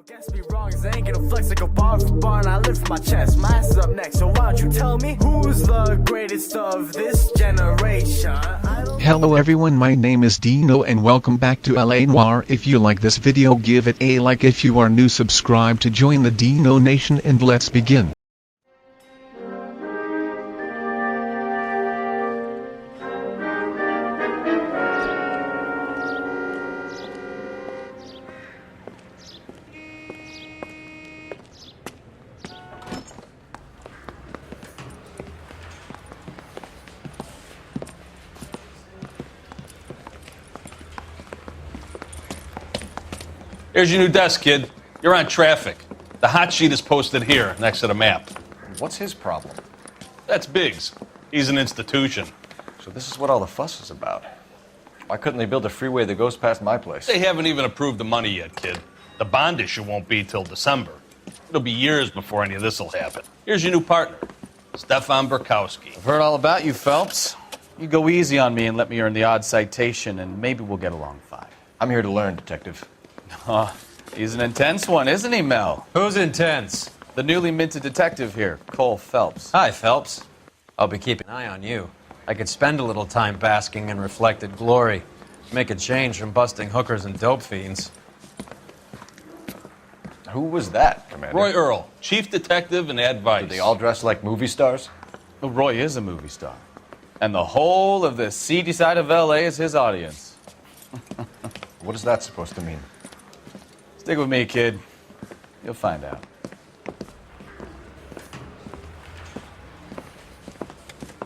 Guess me wrong, they ain't gonna flex like a bar for bar, and I lift my chest. My ass is up next, so why don't you tell me who's the greatest of this generation? Hello everyone, my name is Dino and welcome back to LA Noire. If you like this video, give it a like. If you are new, subscribe to join the Dino Nation, and let's begin. Here's your new desk, kid. You're on traffic. The hot sheet is posted here, next to the map. What's his problem? That's Biggs. He's an institution. So this is what all the fuss is about. Why couldn't they build a freeway that goes past my place? They haven't even approved the money yet, kid. The bond issue won't be till December. It'll be years before any of this will happen. Here's your new partner, Stefan Burkowski. I've heard all about you, Phelps. You go easy on me and let me earn the odd citation, and maybe we'll get along fine. I'm here to learn, Detective. He's an intense one, isn't he, Mel? Who's intense? The newly minted detective here, Cole Phelps. Hi, Phelps. I'll be keeping an eye on you. I could spend a little time basking in reflected glory. Make a change from busting hookers and dope fiends. Who was that, Commander? Roy Earl, chief detective and advice. Do they all dress like movie stars? Well, Roy is a movie star. And the whole of the seedy side of L.A. is his audience. What is that supposed to mean? Stick with me, kid. You'll find out.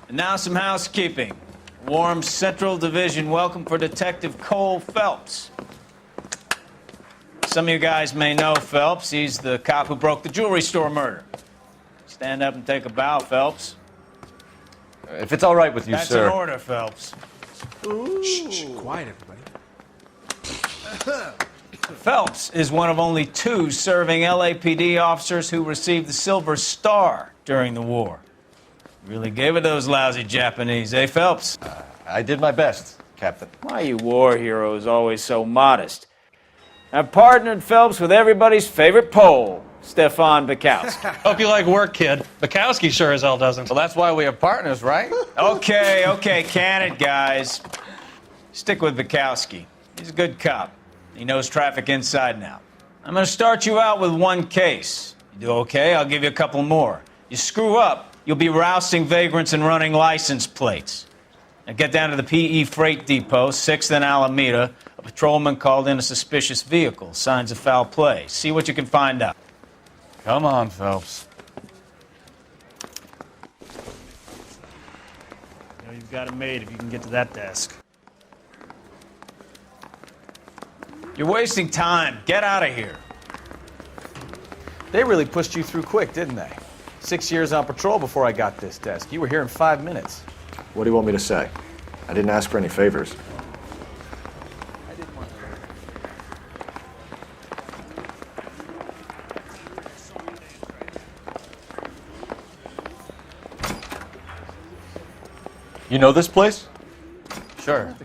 And now some housekeeping. Warm Central Division welcome for Detective Cole Phelps. Some of you guys may know Phelps. He's the cop who broke the jewelry store murder. Stand up and take a bow, Phelps. If it's all right with you, That's sir. an order, Phelps. Shh, quiet, everybody. Phelps is one of only two serving LAPD officers who received the Silver Star during the war. Really gave it those lousy Japanese, eh, Phelps? I did my best, Captain. Why are you war heroes always so modest? I've partnered Phelps with everybody's favorite Pole, Stefan Burkowski. Hope you like work, kid. Bukowski sure as hell doesn't. Well, that's why we have partners, right? Okay, can it, guys. Stick with Burkowski. He's a good cop. He knows traffic inside and out. I'm going to start you out with one case. You do okay, I'll give you a couple more. You screw up, you'll be rousting vagrants and running license plates. Now get down to the PE Freight Depot, 6th and Alameda. A patrolman called in a suspicious vehicle. Signs of foul play. See what you can find out. Come on, Phelps. You know, you've got it made if you can get to that desk. You're wasting time. Get out of here. They really pushed you through quick, didn't they? 6 years on patrol before I got this desk. You were here in 5 minutes. What do you want me to say? I didn't ask for any favors. You know this place? Sure.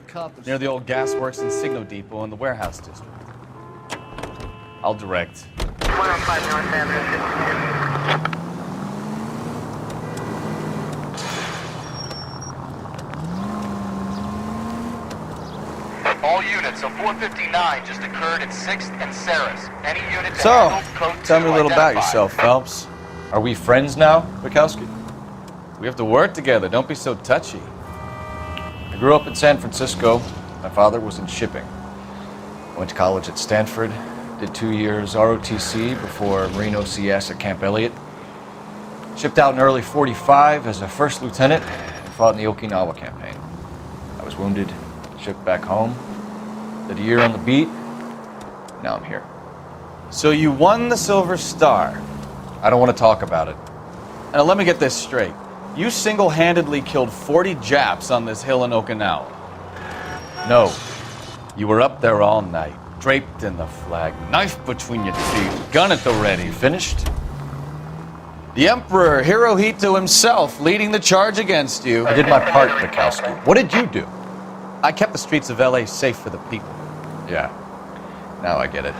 Near the old gasworks and Signal Depot in the warehouse district. I'll direct. 105 North Avenue, 52. All units, a 459 just occurred at 6th and Saris. Any unit So, handled, code tell me a 2 little about identified. yourself, Phelps. Are we friends now, Burkowski? We have to work together. Don't be so touchy. I grew up in San Francisco. My father was in shipping. I went to college at Stanford, did 2 years ROTC before Marine OCS at Camp Elliott. Shipped out in early '45 as a first lieutenant and fought in the Okinawa campaign. I was wounded, shipped back home, did a year on the beat. Now I'm here. So you won the Silver Star. I don't want to talk about it. Now let me get this straight. You single-handedly killed 40 Japs on this hill in Okinawa. No. You were up there all night, draped in the flag, knife between your teeth, gun at the ready. Finished? The Emperor Hirohito himself leading the charge against you. I did my part, Burkowski. What did you do? I kept the streets of LA safe for the people. Yeah. Now I get it.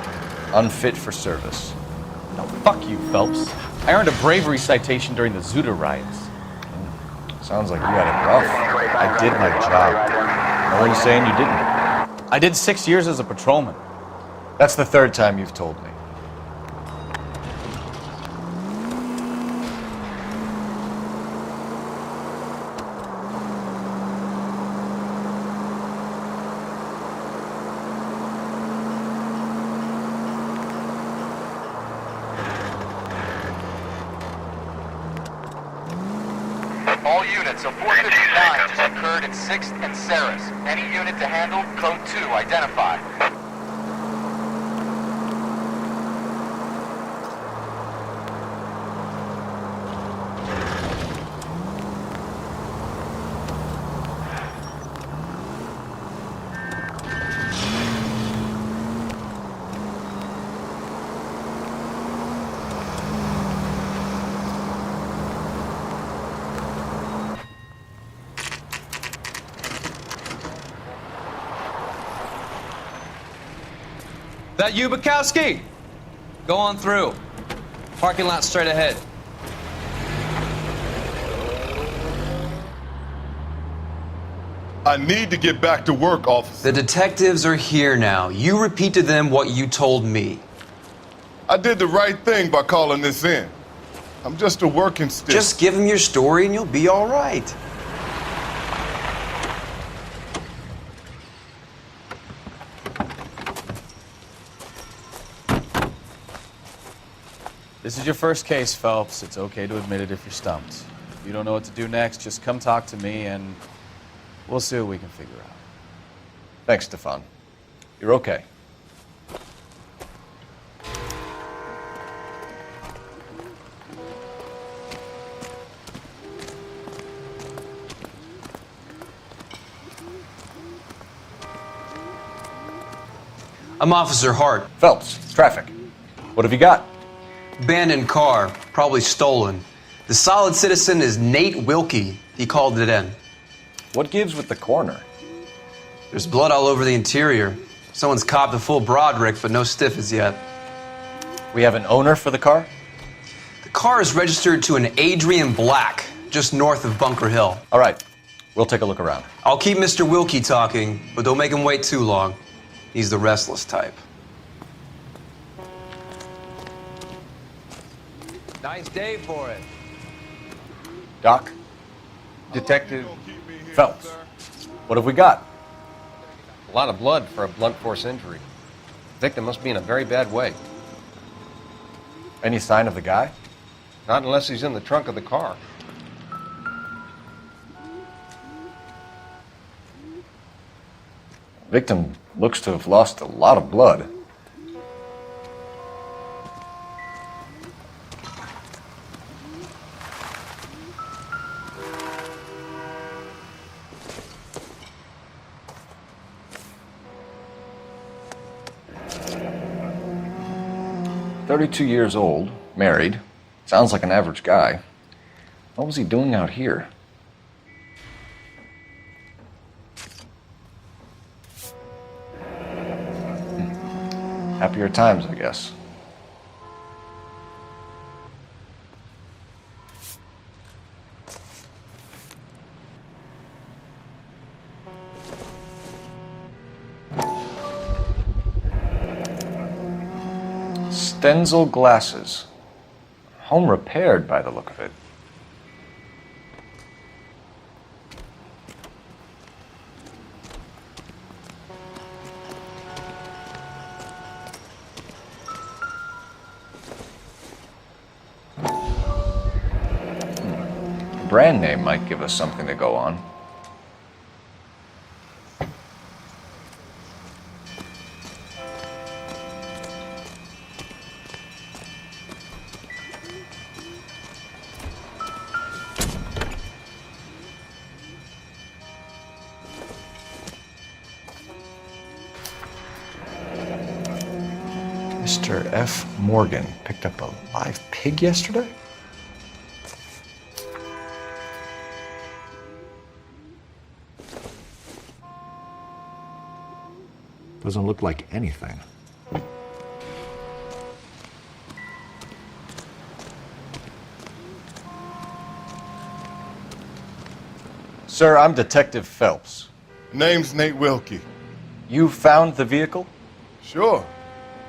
Unfit for service. No, fuck you, Phelps. I earned a bravery citation during the Zuda riots. Sounds like you had it rough. I did my job. No one's saying you didn't. I did 6 years as a patrolman. That's the third time you've told me. All units, a 459 just occurred in 6th and Saris. Any unit to handle, code 2, identify. That you, Bukowski? Go on through. Parking lot straight ahead. I need to get back to work, officer. The detectives are here now. You repeat to them what you told me. I did the right thing by calling this in. I'm just a working stick. Just give them your story and you'll be all right. This is your first case, Phelps. It's okay to admit it if you're stumped. If you don't know what to do next, just come talk to me and we'll see what we can figure out. Thanks, Stefan. You're okay. I'm Officer Hart. Phelps, traffic. What have you got? Abandoned car, probably stolen. The solid citizen is Nate Wilkie. He called it in. What gives with the coroner? There's blood all over the interior. Someone's copped a full Broderick, but no stiff as yet. We have an owner for the car? The car is registered to an Adrian Black, just north of Bunker Hill. All right, we'll take a look around. I'll keep Mr. Wilkie talking, but don't make him wait too long. He's the restless type. Nice day for it. Doc? Detective Phelps. What have we got? A lot of blood for a blunt force injury. Victim must be in a very bad way. Any sign of the guy? Not unless he's in the trunk of the car. Victim looks to have lost a lot of blood. "32 years old, married. Sounds like an average guy. What was he doing out here?" Happier times, I guess. Stenzel glasses. Home repaired by the look of it. Brand name might give us something to go on. Mr. F. Morgan picked up a live pig yesterday? Doesn't look like anything. Sir, I'm Detective Phelps. Name's Nate Wilkie. You found the vehicle? Sure.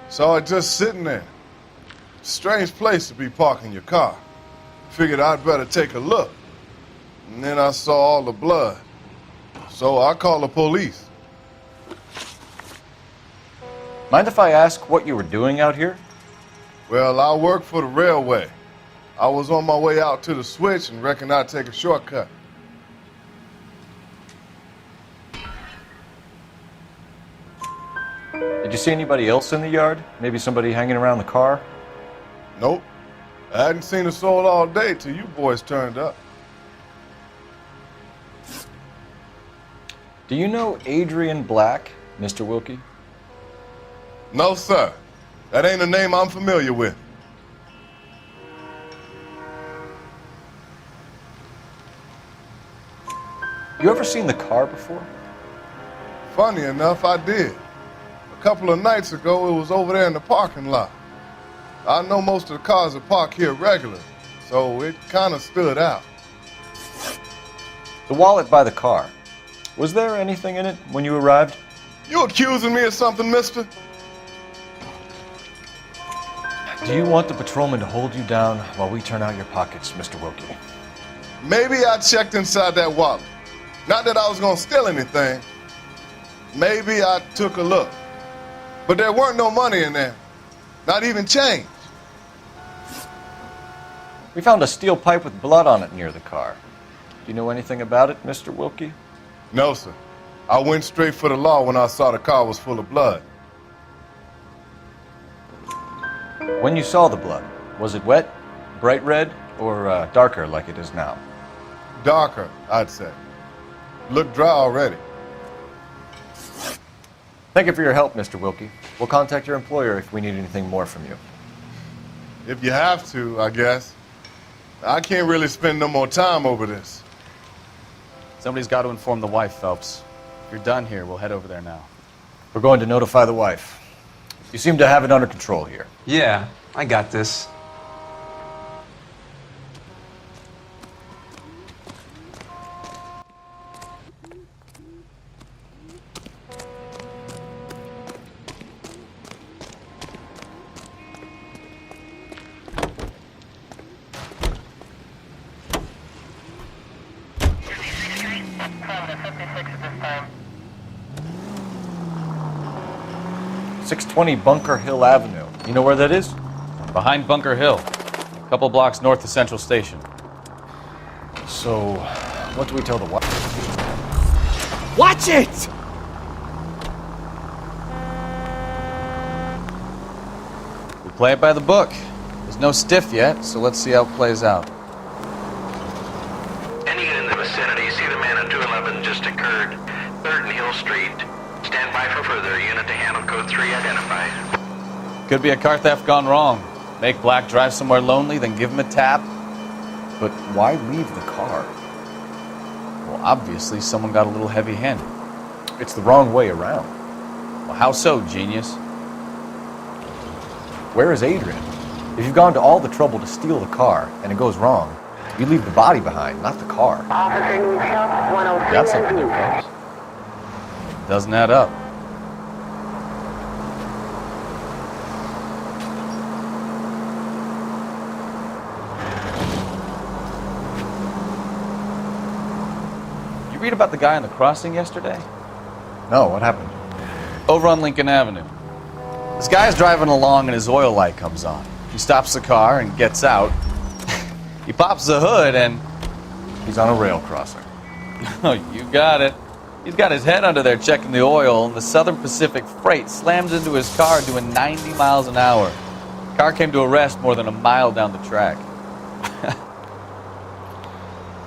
Saw it just sitting there. Strange place to be parking your car. Figured I'd better take a look. And then I saw all the blood. So I called the police. Mind if I ask what you were doing out here? Well, I work for the railway. I was on my way out to the switch and reckoned I'd take a shortcut. Did you see anybody else in the yard? Maybe somebody hanging around the car? Nope. I hadn't seen a soul all day till you boys turned up. Do you know Adrian Black, Mr. Wilkie? No, sir. That ain't a name I'm familiar with. You ever seen the car before? Funny enough, I did. A couple of nights ago, it was over there in the parking lot. I know most of the cars are parked here regular, so it kind of stood out. The wallet by the car. Was there anything in it when you arrived? You accusing me of something, mister? Do you want the patrolman to hold you down while we turn out your pockets, Mr. Wilkie? Maybe I checked inside that wallet. Not that I was gonna steal anything. Maybe I took a look. But there weren't no money in there. Not even change. We found a steel pipe with blood on it near the car. Do you know anything about it, Mr. Wilkie? No, sir. I went straight for the law when I saw the car was full of blood. When you saw the blood, was it wet, bright red, or darker like it is now? Darker, I'd say. Looked dry already. Thank you for your help, Mr. Wilkie. We'll contact your employer if we need anything more from you. If you have to, I guess. I can't really spend no more time over this. Somebody's got to inform the wife, Phelps. If you're done here, we'll head over there now. We're going to notify the wife. You seem to have it under control here. Yeah, I got this. From the 56 at this time. 620 Bunker Hill Avenue. You know where that is? Behind Bunker Hill, a couple blocks north of Central Station. So, what do we tell the wife? Watch it! We play it by the book. There's no stiff yet, so let's see how it plays out. Any unit in the vicinity, see the man on 211 just occurred. 3rd and Hill Street. Stand by for further. Unit to handle code 3 identified. Could be a car theft gone wrong. Make Black drive somewhere lonely, then give him a tap. But why leave the car? Well, obviously someone got a little heavy-handed. It's the wrong way around. Well, how so, genius? Where is Adrian? If you've gone to all the trouble to steal the car and it goes wrong, you leave the body behind, not the car. Officer needs help. 103 Got something there, Phelps. Doesn't add up. You read about the guy on the crossing yesterday? No, what happened? Over on Lincoln Avenue. This guy's driving along and his oil light comes on. He stops the car and gets out. He pops the hood and... He's on a rail crossing. Oh, you got it. He's got his head under there checking the oil, and the Southern Pacific Freight slams into his car doing 90 miles an hour. The car came to a rest more than a mile down the track.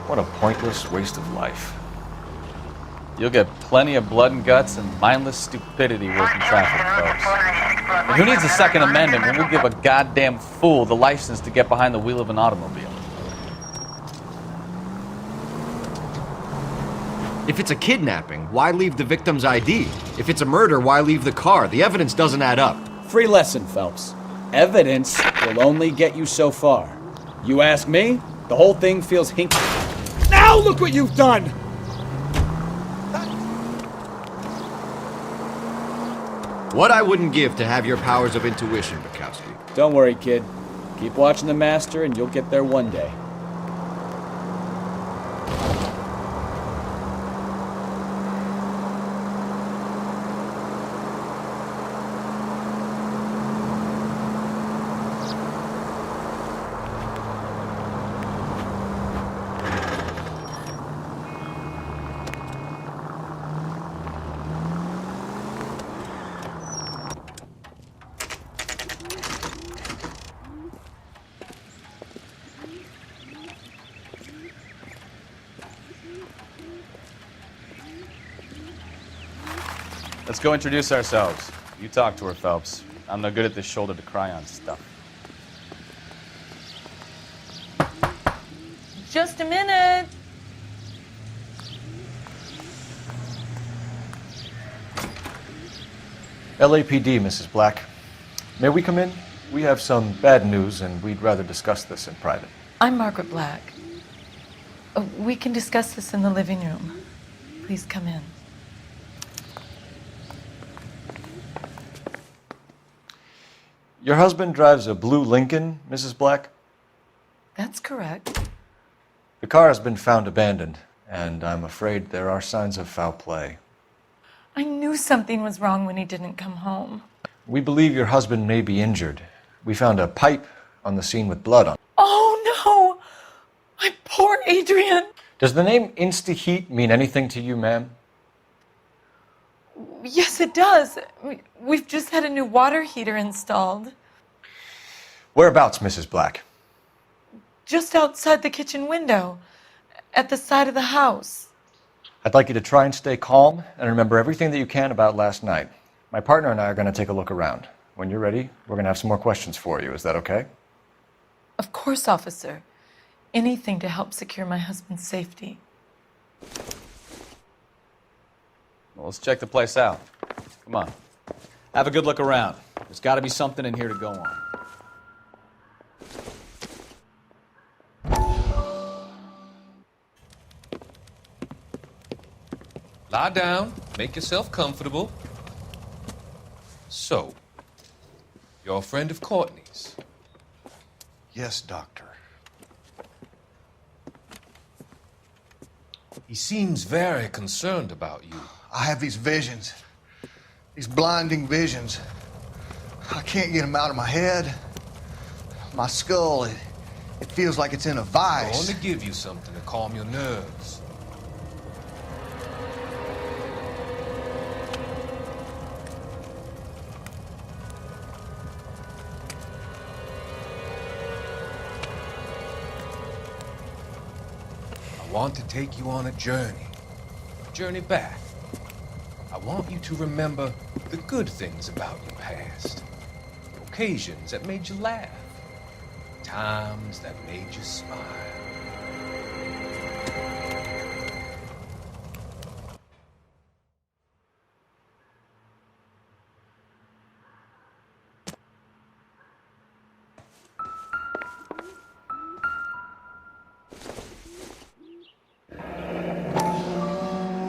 What a pointless waste of life. You'll get plenty of blood and guts and mindless stupidity working traffic, folks. And who needs a Second Amendment when we give a goddamn fool the license to get behind the wheel of an automobile? If it's a kidnapping, why leave the victim's ID? If it's a murder, why leave the car? The evidence doesn't add up. Free lesson, Phelps. Evidence will only get you so far. You ask me, the whole thing feels hinky. Now look what you've done! What I wouldn't give to have your powers of intuition, Bukowski. Don't worry, kid. Keep watching the master and you'll get there one day. Let's go introduce ourselves. You talk to her, Phelps. I'm no good at this shoulder to cry on stuff. Just a minute. LAPD, Mrs. Black. May we come in? We have some bad news, and we'd rather discuss this in private. I'm Margaret Black. We can discuss this in the living room. Please come in. Your husband drives a blue Lincoln, Mrs. Black? That's correct. The car has been found abandoned, and I'm afraid there are signs of foul play. I knew something was wrong when he didn't come home. We believe your husband may be injured. We found a pipe on the scene with blood on it. Oh no! My poor Adrian! Does the name Insta-Heat mean anything to you, ma'am? Yes, it does. We've just had a new water heater installed. Whereabouts, Mrs. Black? Just outside the kitchen window, at the side of the house. I'd like you to try and stay calm and remember everything that you can about last night. My partner and I are going to take a look around. When you're ready, we're going to have some more questions for you. Is that okay? Of course, officer. Anything to help secure my husband's safety. Well, let's check the place out. Come on. Have a good look around. There's got to be something in here to go on. Lie down, make yourself comfortable. So, you're a friend of Courtney's? Yes, Doctor. He seems very concerned about you. I have these visions, these blinding visions. I can't get them out of my head. My skull, it feels like it's in a I vice. want to give you something to calm your nerves. I want to take you on a journey back. I want you to remember the good things about your past, occasions that made you laugh, times that made you smile.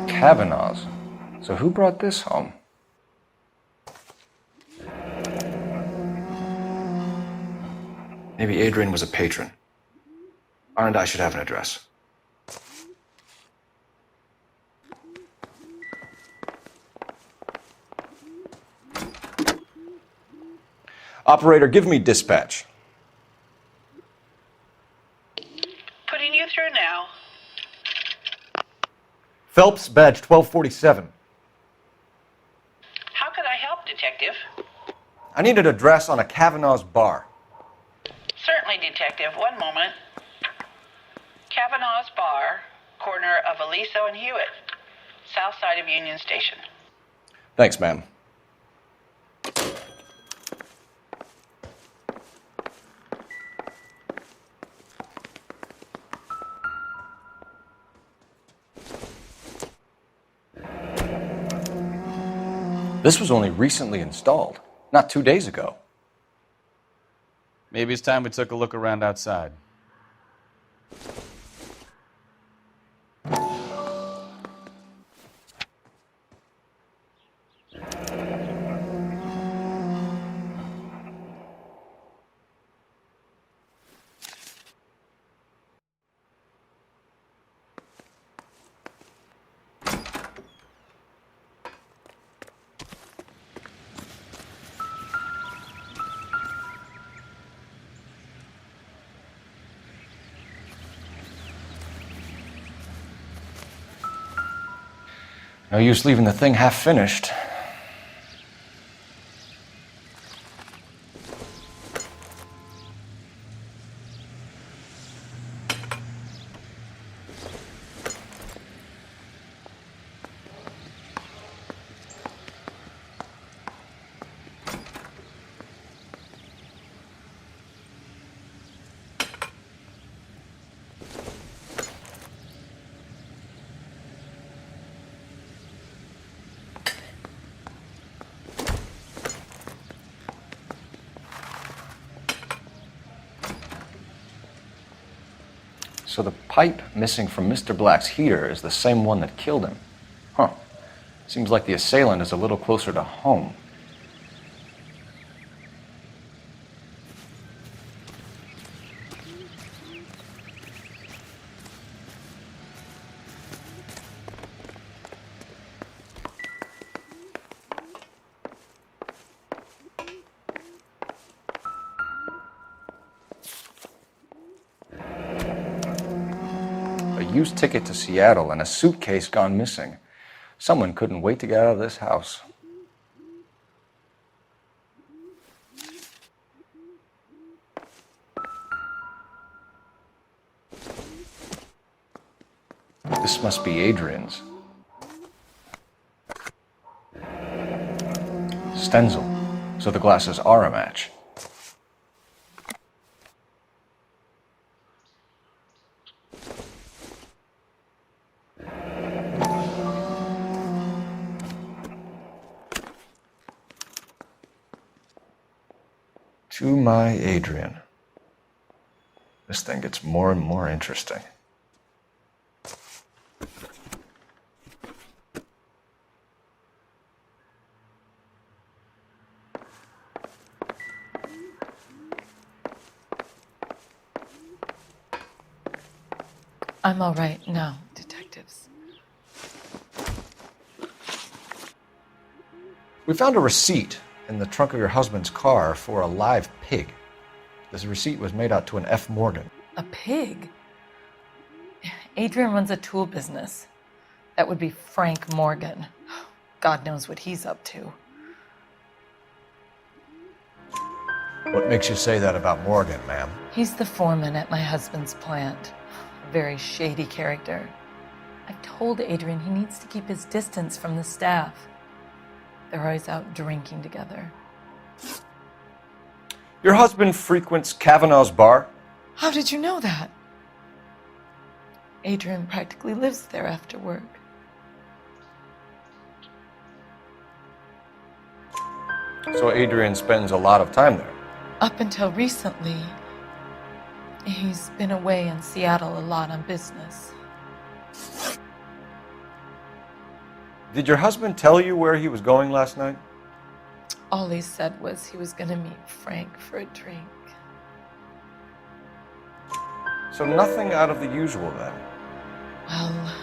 Kavanaugh's. So who brought this home? Maybe Adrian was a patron. R&I should have an address. Operator, give me dispatch. Putting you through now. Phelps, badge 1247. How can I help, Detective? I need an address on a Kavanaugh's bar. Certainly, Detective. One moment. Kavanaugh's Bar, corner of Aliso and Hewitt, south side of Union Station. Thanks, ma'am. This was only recently installed, not 2 days ago. Maybe it's time we took a look around outside. No use leaving the thing half finished. So the pipe missing from Mr. Black's heater is the same one that killed him. Huh. Seems like the assailant is a little closer to home. Used ticket to Seattle and a suitcase gone missing. Someone couldn't wait to get out of this house. This must be Adrian's. Stenzel. So the glasses are a match. To my Adrian. This thing gets more and more interesting. I'm all right now, detectives. We found a receipt in the trunk of your husband's car for a live pig. This receipt was made out to an F. Morgan. A pig? Adrian runs a tool business. That would be Frank Morgan. God knows what he's up to. What makes you say that about Morgan, ma'am? He's the foreman at my husband's plant. A very shady character. I've told Adrian he needs to keep his distance from the staff. They're always out drinking together. Your husband frequents Kavanaugh's bar? How did you know that? Adrian practically lives there after work. So Adrian spends a lot of time there? Up until recently, he's been away in Seattle a lot on business. Did your husband tell you where he was going last night? All he said was he was going to meet Frank for a drink. So nothing out of the usual then? Well,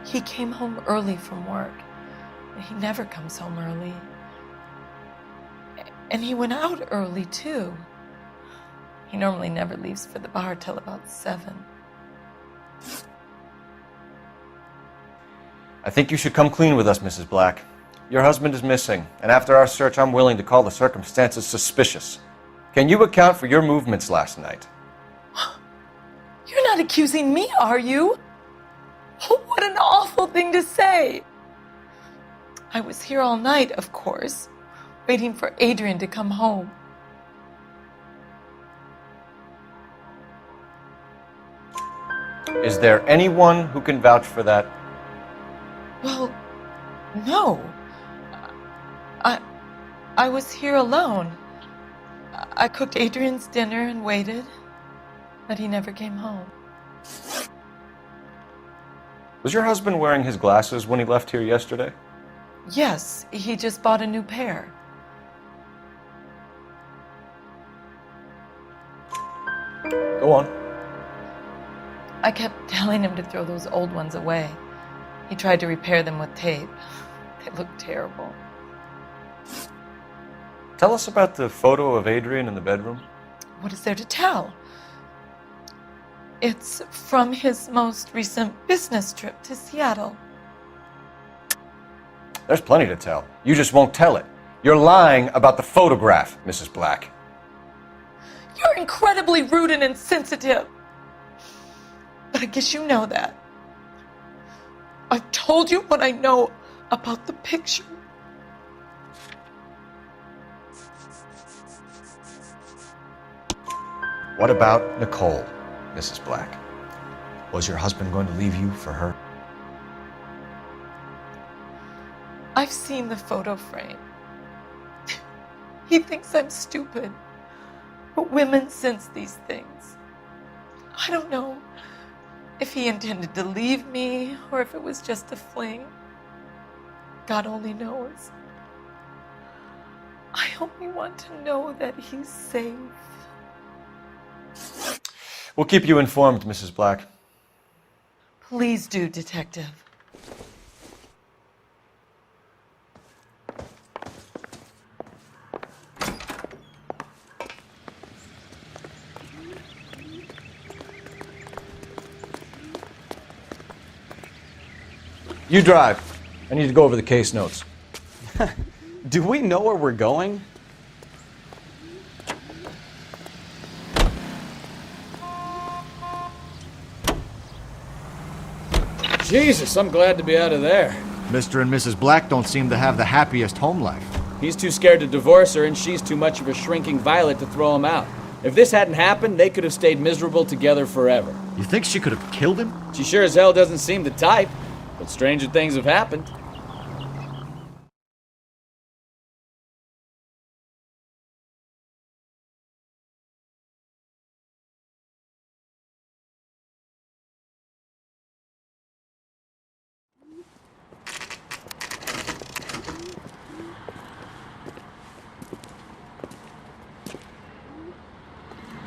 he came home early from work. He never comes home early. And he went out early, too. He normally never leaves for the bar till about 7. I think you should come clean with us, Mrs. Black. Your husband is missing, and after our search, I'm willing to call the circumstances suspicious. Can you account for your movements last night? You're not accusing me, are you? Oh, what an awful thing to say. I was here all night, of course, waiting for Adrian to come home. Is there anyone who can vouch for that? Well, no. I was here alone. I cooked Adrian's dinner and waited, but he never came home. Was your husband wearing his glasses when he left here yesterday? Yes, he just bought a new pair. Go on. I kept telling him to throw those old ones away. He tried to repair them with tape. They looked terrible. Tell us about the photo of Adrian in the bedroom. What is there to tell? It's from his most recent business trip to Seattle. There's plenty to tell. You just won't tell it. You're lying about the photograph, Mrs. Black. You're incredibly rude and insensitive. But I guess you know that. I've told you what I know about the picture. What about Nicole, Mrs. Black? Was your husband going to leave you for her? I've seen the photo frame. He thinks I'm stupid. But women sense these things. I don't know if he intended to leave me or if it was just a fling. God only knows. I only want to know that he's safe. We'll keep you informed, Mrs. Black. Please do, Detective. You drive. I need to go over the case notes. Do we know where we're going? Jesus, I'm glad to be out of there. Mr. and Mrs. Black don't seem to have the happiest home life. He's too scared to divorce her, and she's too much of a shrinking violet to throw him out. If this hadn't happened, they could have stayed miserable together forever. You think she could have killed him? She sure as hell doesn't seem the type, but stranger things have happened.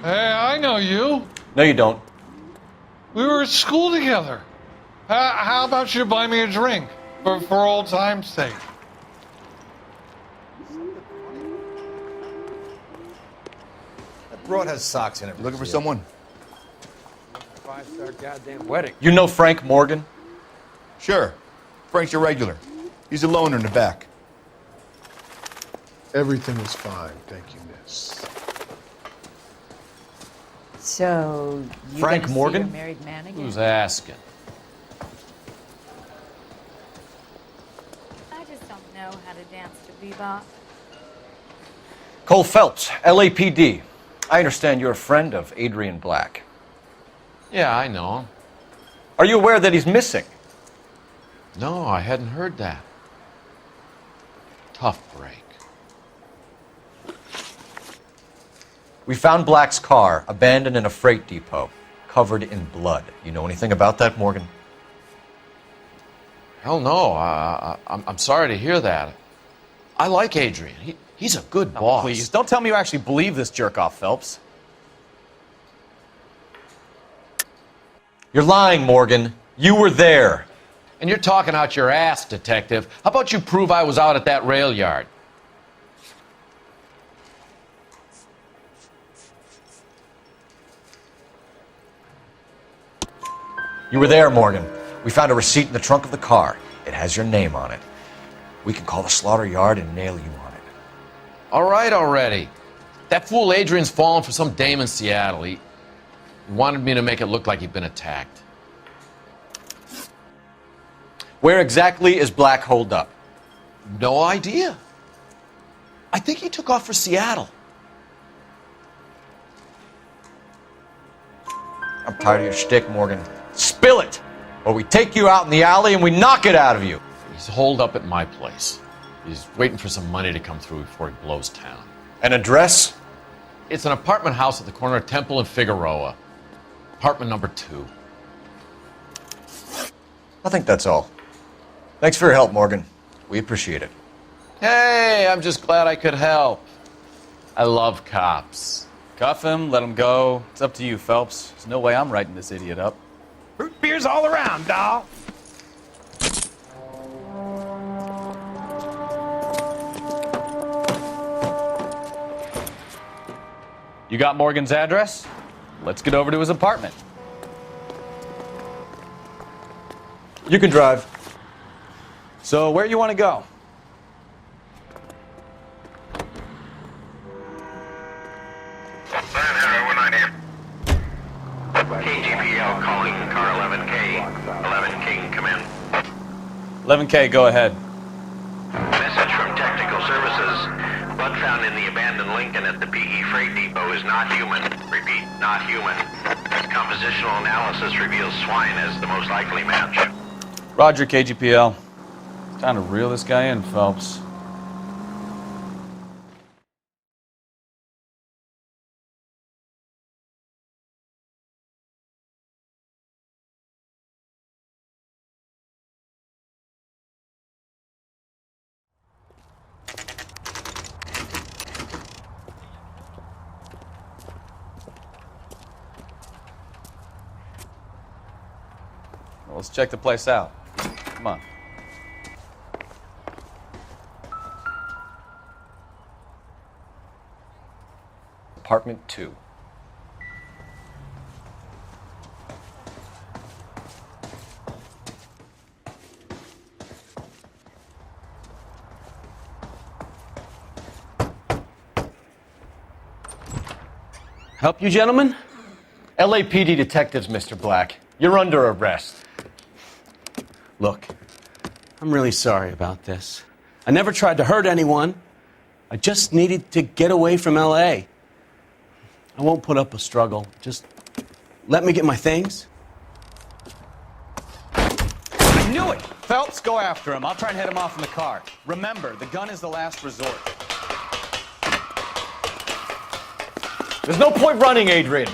Hey, I know you. No, you don't. We were at school together. How about you buy me a drink for old time's sake? That broad has socks in it. Looking for someone? 5-star goddamn wedding. You know Frank Morgan? Sure. Frank's your regular. He's a loner in the back. Everything is fine, thank you, miss. So, you Frank gonna Morgan? see your married man again? Who's asking? I just don't know how to dance to bebop. Cole Phelps, LAPD. I understand you're a friend of Adrian Black. Yeah, I know him. Are you aware that he's missing? No, I hadn't heard that. Tough break. We found Black's car abandoned in a freight depot, covered in blood. You know anything about that, Morgan? Hell no. I'm sorry to hear that. I like Adrian. He's a good boss. Please, don't tell me you actually believe this jerk-off, Phelps. You're lying, Morgan. You were there. And you're talking out your ass, detective. How about you prove I was out at that rail yard? You were there, Morgan. We found a receipt in the trunk of the car. It has your name on it. We can call the slaughter yard and nail you on it. All right already. That fool Adrian's fallen for some dame in Seattle. He wanted me to make it look like he'd been attacked. Where exactly is Black holed up? No idea. I think he took off for Seattle. I'm tired of your shtick, Morgan. Spill it, or we take you out in the alley and we knock it out of you. He's holed up at my place. He's waiting for some money to come through before he blows town. An address? It's an apartment house at the corner of Temple and Figueroa. Apartment number 2. I think that's all. Thanks for your help, Morgan. We appreciate it. Hey, I'm just glad I could help. I love cops. Cuff him, let him go. It's up to you, Phelps. There's no way I'm writing this idiot up. Root beers all around, doll. You got Morgan's address? Let's get over to his apartment. You can drive. So, where you want to go? KGPL calling car 11K. 11 King, come in. 11K, go ahead. Message from Technical Services. Blood found in the abandoned Lincoln at the PE Freight Depot is not human. Repeat, not human. Compositional analysis reveals swine as the most likely match. Roger, KGPL. Time to reel this guy in, Phelps. Well, let's check the place out. Come on. Apartment 2. Help you, gentlemen? LAPD detectives, Mr. Black. You're under arrest. Look, I'm really sorry about this. I never tried to hurt anyone. I just needed to get away from LA. I won't put up a struggle. Just let me get my things. I knew it! Phelps, go after him. I'll try and head him off in the car. Remember, the gun is the last resort. There's no point running, Adrian.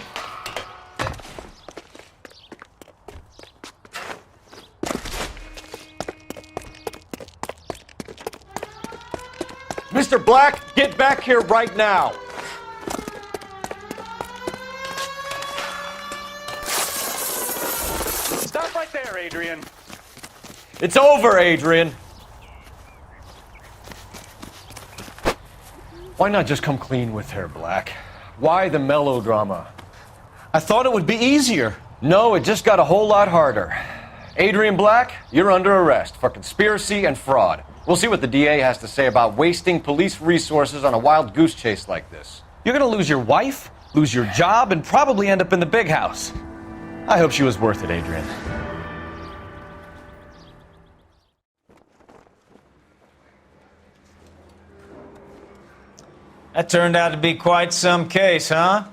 Mr. Black, get back here right now. Stop right there, Adrian. It's over, Adrian. Why not just come clean with her, Black? Why the melodrama? I thought it would be easier. No, it just got a whole lot harder. Adrian Black, you're under arrest for conspiracy and fraud. We'll see what the DA has to say about wasting police resources on a wild goose chase like this. You're gonna lose your wife, lose your job, and probably end up in the big house. I hope she was worth it, Adrian. That turned out to be quite some case, huh?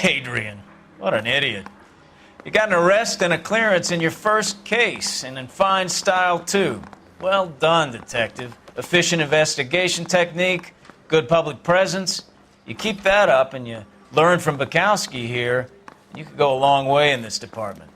Adrian, what an idiot. You got an arrest and a clearance in your first case, and in fine style, too. Well done, detective. Efficient investigation technique, good public presence. You keep that up and you learn from Bukowski here, you could go a long way in this department.